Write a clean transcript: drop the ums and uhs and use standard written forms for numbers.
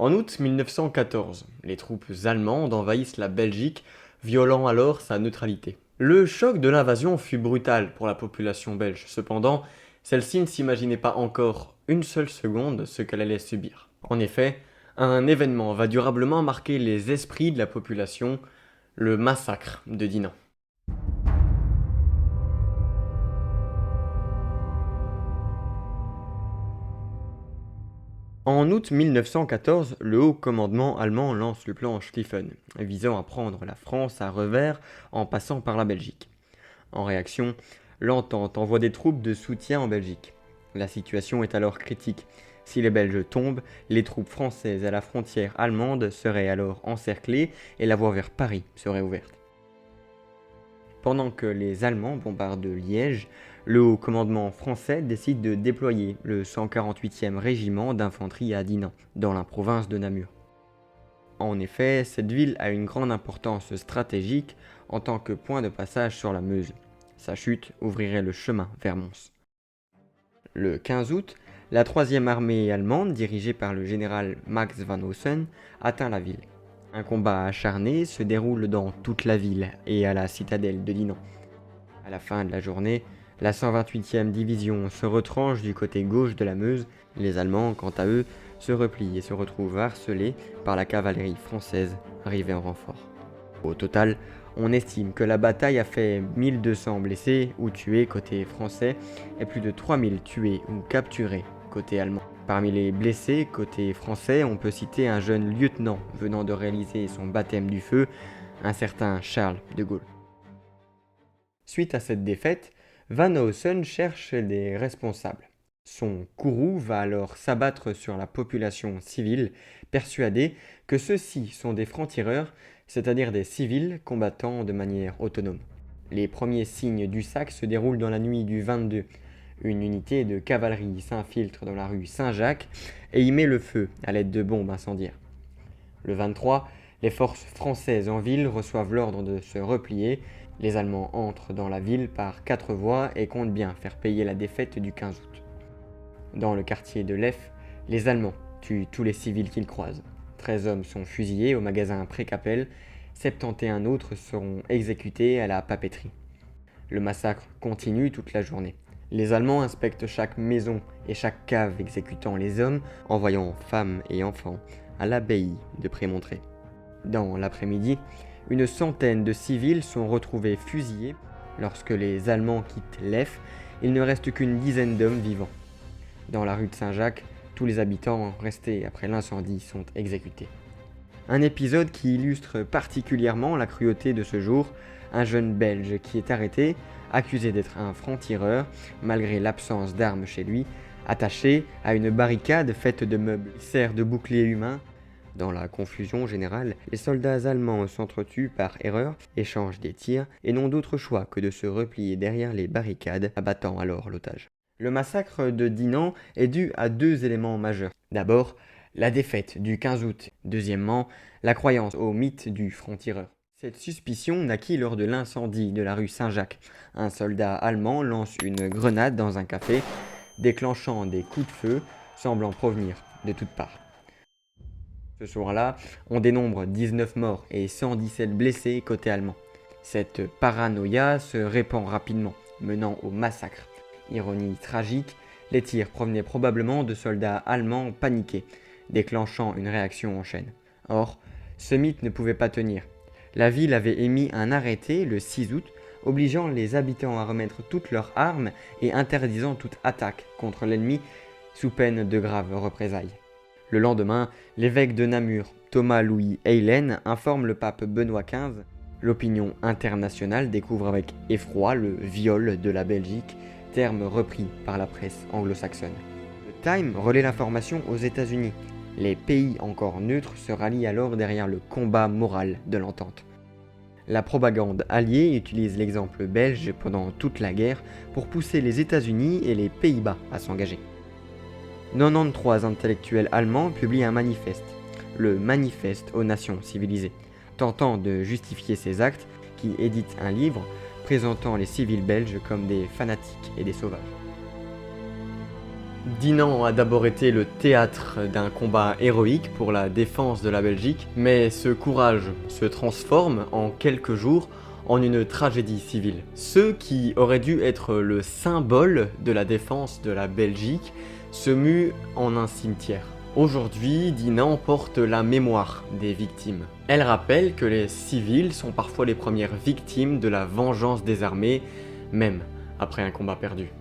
En août 1914, les troupes allemandes envahissent la Belgique, violant alors sa neutralité. Le choc de l'invasion fut brutal pour la population belge, cependant, celle-ci ne s'imaginait pas encore une seule seconde ce qu'elle allait subir. En effet, un événement va durablement marquer les esprits de la population, le massacre de Dinant. En août 1914, le haut commandement allemand lance le plan Schlieffen, visant à prendre la France à revers en passant par la Belgique. En réaction, l'Entente envoie des troupes de soutien en Belgique. La situation est alors critique. Si les Belges tombent, les troupes françaises à la frontière allemande seraient alors encerclées et la voie vers Paris serait ouverte. Pendant que les Allemands bombardent Liège, le haut commandement français décide de déployer le 148e régiment d'infanterie à Dinant, dans la province de Namur. En effet, cette ville a une grande importance stratégique en tant que point de passage sur la Meuse. Sa chute ouvrirait le chemin vers Mons. Le 15 août, la 3e armée allemande, dirigée par le général Max von Hausen, atteint la ville. Un combat acharné se déroule dans toute la ville et à la citadelle de Dinant. À la fin de la journée, la 128e division se retranche du côté gauche de la Meuse. Les Allemands, quant à eux, se replient et se retrouvent harcelés par la cavalerie française arrivée en renfort. Au total, on estime que la bataille a fait 1200 blessés ou tués côté français et plus de 3000 tués ou capturés côté allemand. Parmi les blessés côté français, on peut citer un jeune lieutenant venant de réaliser son baptême du feu, un certain Charles de Gaulle. Suite à cette défaite, Van Hausen cherche des responsables. Son courroux va alors s'abattre sur la population civile, persuadé que ceux-ci sont des francs-tireurs, c'est-à-dire des civils combattant de manière autonome. Les premiers signes du sac se déroulent dans la nuit du 22. Une unité de cavalerie s'infiltre dans la rue Saint-Jacques et y met le feu à l'aide de bombes incendiaires. Le 23, les forces françaises en ville reçoivent l'ordre de se replier. Les Allemands entrent dans la ville par 4 voies et comptent bien faire payer la défaite du 15 août. Dans le quartier de Leffe, les Allemands tuent tous les civils qu'ils croisent. 13 hommes sont fusillés au magasin Précapelle, 71 autres seront exécutés à la papeterie. Le massacre continue toute la journée. Les Allemands inspectent chaque maison et chaque cave exécutant les hommes, envoyant femmes et enfants à l'abbaye de Prémontré. Dans l'après-midi, une centaine de civils sont retrouvés fusillés. Lorsque les Allemands quittent Leffe, il ne reste qu'une dizaine d'hommes vivants. Dans la rue de Saint-Jacques, tous les habitants restés après l'incendie sont exécutés. Un épisode qui illustre particulièrement la cruauté de ce jour, un jeune Belge qui est arrêté, accusé d'être un franc-tireur, malgré l'absence d'armes chez lui, attaché à une barricade faite de meubles. Il sert de bouclier humain. Dans la confusion générale, les soldats allemands s'entretuent par erreur, échangent des tirs et n'ont d'autre choix que de se replier derrière les barricades, abattant alors l'otage. Le massacre de Dinant est dû à 2 éléments majeurs. D'abord, la défaite du 15 août. Deuxièmement, la croyance au mythe du franc-tireur. Cette suspicion naquit lors de l'incendie de la rue Saint-Jacques. Un soldat allemand lance une grenade dans un café, déclenchant des coups de feu semblant provenir de toutes parts. Ce soir-là, on dénombre 19 morts et 117 blessés côté allemand. Cette paranoïa se répand rapidement, menant au massacre. Ironie tragique, les tirs provenaient probablement de soldats allemands paniqués, déclenchant une réaction en chaîne. Or, ce mythe ne pouvait pas tenir. La ville avait émis un arrêté le 6 août, obligeant les habitants à remettre toutes leurs armes et interdisant toute attaque contre l'ennemi sous peine de graves représailles. Le lendemain, l'évêque de Namur, Thomas-Louis Eylen, informe le pape Benoît XV. L'opinion internationale découvre avec effroi le viol de la Belgique, terme repris par la presse anglo-saxonne. Le Time relaie l'information aux États-Unis. Les pays encore neutres se rallient alors derrière le combat moral de l'entente. La propagande alliée utilise l'exemple belge pendant toute la guerre pour pousser les États-Unis et les Pays-Bas à s'engager. 93 intellectuels allemands publient un manifeste, le Manifeste aux nations civilisées, tentant de justifier ces actes, qui édite un livre présentant les civils belges comme des fanatiques et des sauvages. Dinan a d'abord été le théâtre d'un combat héroïque pour la défense de la Belgique, mais ce courage se transforme en quelques jours en une tragédie civile. Ceux qui auraient dû être le symbole de la défense de la Belgique se muent en un cimetière. Aujourd'hui, Dinan porte la mémoire des victimes. Elle rappelle que les civils sont parfois les premières victimes de la vengeance des armées, même après un combat perdu.